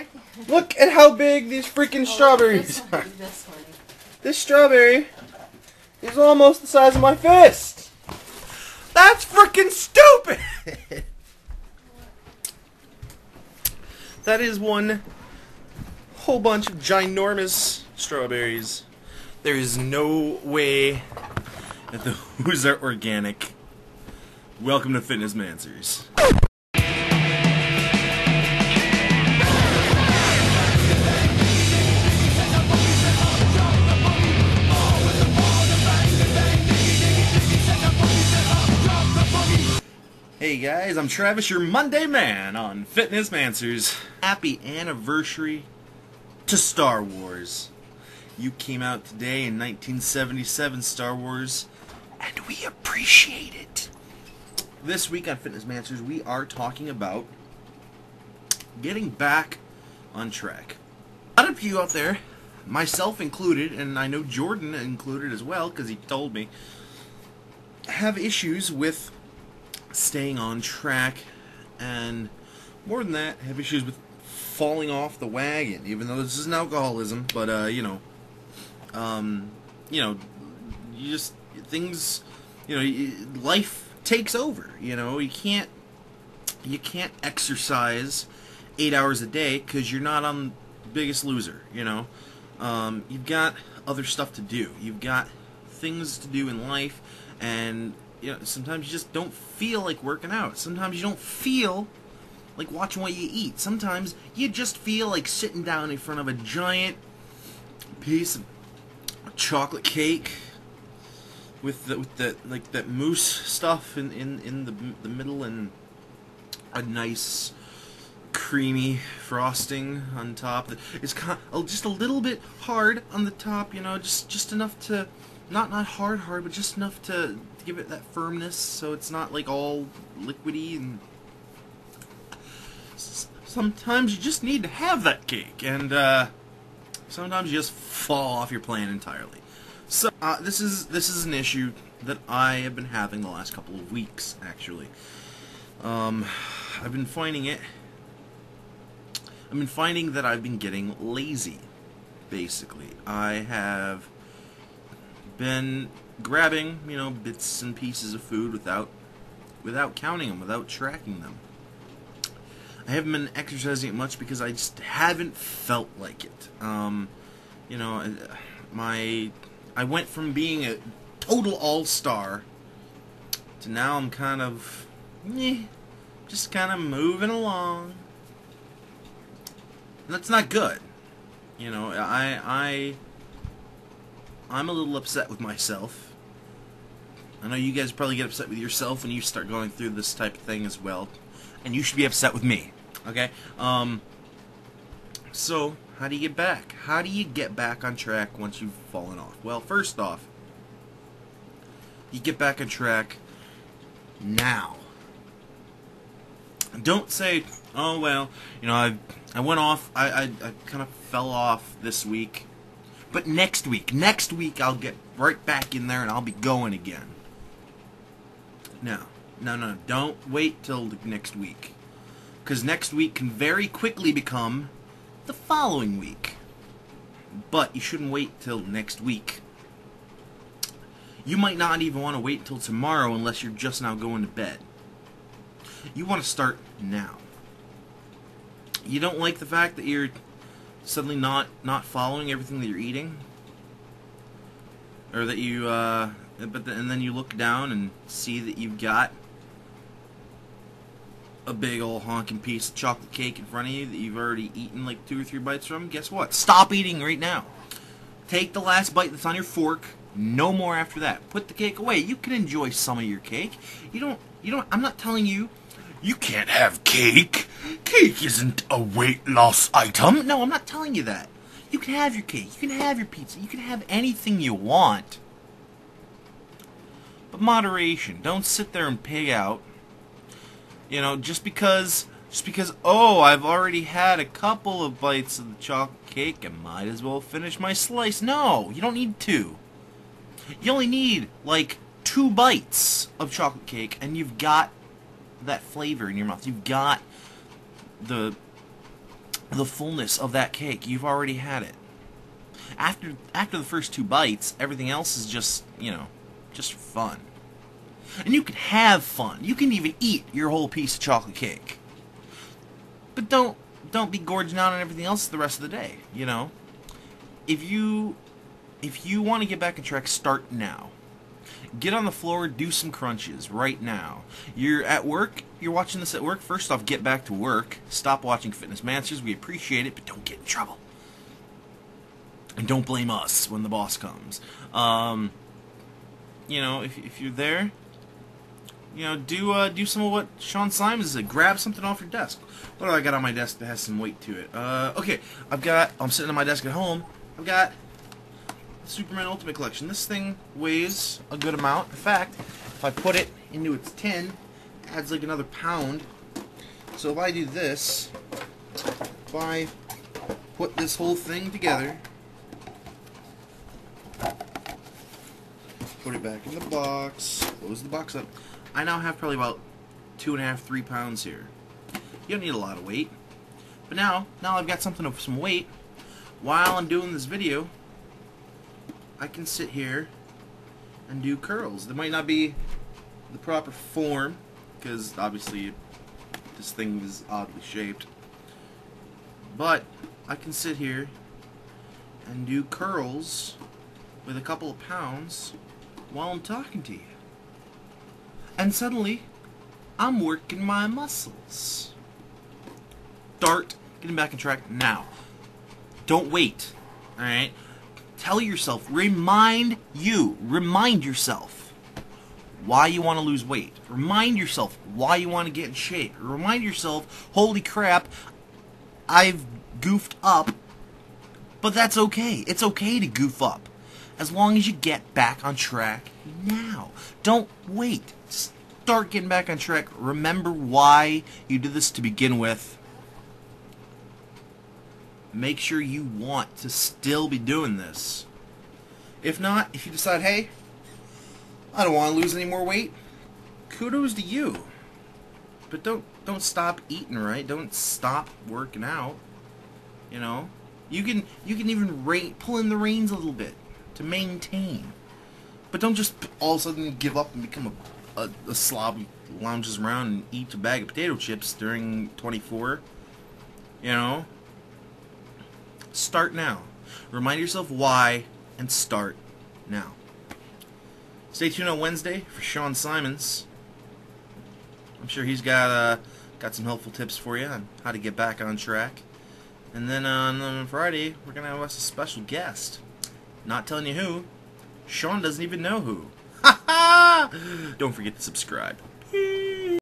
strawberry? Look at how big these freaking strawberries are. This one. This strawberry is almost the size of my fist. That's freaking stupid. That is one whole bunch of ginormous strawberries. There is no way that those are organic. Welcome to FitnessManswers. Hey guys, I'm Travis, your Monday man on FitnessManswers. Happy anniversary to Star Wars. You came out today in 1977, Star Wars, and we appreciate it. This week on FitnessManswers, we are talking about getting back on track. A lot of you out there, myself included, and I know Jordan included as well, because he told me, have issues with staying on track, and more than that, have issues with falling off the wagon. Even though this isn't alcoholism, but you just things, life takes over. You can't exercise 8 hours a day because you're not on Biggest Loser. You've got other stuff to do. You've got things to do in life, and sometimes you just don't feel like working out. Sometimes you don't feel like watching what you eat. Sometimes you just feel like sitting down in front of a giant piece of chocolate cake with that mousse stuff in the middle and a nice creamy frosting on top. It's kind of just a little bit hard on the top, just enough to not hard, but just enough to give it that firmness, so it's not like all liquidy. And sometimes you just need to have that cake, and sometimes you just fall off your plan entirely. So this is an issue that I have been having the last couple of weeks, actually. I've been finding that I've been getting lazy, basically. I have been grabbing, bits and pieces of food without counting them, without tracking them. I haven't been exercising it much because I just haven't felt like it. I went from being a total all-star to now I'm kind of, just kind of moving along. And that's not good. I'm a little upset with myself. I know you guys probably get upset with yourself when you start going through this type of thing as well. And you should be upset with me. Okay? So, how do you get back? How do you get back on track once you've fallen off? Well, first off, you get back on track now. Don't say, oh, well, I went off, I kind of fell off this week. But next week I'll get right back in there and I'll be going again. No. Don't wait till next week. Because next week can very quickly become the following week. But you shouldn't wait till next week. You might not even want to wait till tomorrow unless you're just now going to bed. You want to start now. You don't like the fact that you're suddenly not following everything that you're eating, or that you and then you look down and see that you've got a big old honking piece of chocolate cake in front of you that you've already eaten like 2 or 3 bites from. Guess what? Stop eating right now. Take the last bite that's on your fork. No more after that. Put the cake away. You can enjoy some of your cake. You don't. I'm not telling you you can't have cake. Cake isn't a weight loss item. No, I'm not telling you that. You can have your cake. You can have your pizza. You can have anything you want. But moderation. Don't sit there and pig out. Just because, oh, I've already had a couple of bites of the chocolate cake, I might as well finish my slice. No, you don't need to. You only need, like, 2 bites of chocolate cake, and you've got that flavor in your mouth. You've got the the fullness of that cake. You've already had it. After the first 2 bites, everything else is just, just fun. And you can have fun. You can even eat your whole piece of chocolate cake. But don't be gorging out on everything else the rest of the day, If you want to get back on track, start now. Get on the floor, do some crunches right now. You're at work, you're watching this at work, first off, get back to work. Stop watching FitnessManswers, we appreciate it, but don't get in trouble. And don't blame us when the boss comes. If you're there, do some of what Sean Simons said. Grab something off your desk. What do I got on my desk that has some weight to it? Okay, I'm sitting at my desk at home. I've got the Superman Ultimate Collection. This thing weighs a good amount. In fact, if I put it into its tin, it adds like another pound. So if I do this, if I put this whole thing together, put it back in the box, close the box up, I now have probably about 2.5, 3 pounds here. You don't need a lot of weight. But now I've got something of some weight. While I'm doing this video, I can sit here and do curls. They might not be the proper form, because obviously this thing is oddly shaped. But I can sit here and do curls with a couple of pounds while I'm talking to you. And suddenly, I'm working my muscles. Start getting back on track now. Don't wait. Alright? Tell yourself, remind yourself why you want to lose weight. Remind yourself why you want to get in shape. Remind yourself, holy crap, I've goofed up, but that's okay. It's okay to goof up, as long as you get back on track now. Don't wait. Start getting back on track. Remember why you did this to begin with. Make sure you want to still be doing this. If not, if you decide, hey, I don't want to lose any more weight, kudos to you. But don't stop eating right. Don't stop working out. You can even pull in the reins a little bit to maintain. But don't just all of a sudden give up and become a slob who lounges around and eats a bag of potato chips during 24. Start now. Remind yourself why and start now. Stay tuned on Wednesday for Sean Simons. I'm sure he's got some helpful tips for you on how to get back on track. And then on Friday, we're going to have us a special guest. Not telling you who. Sean doesn't even know who. Ha ha! Don't forget to subscribe.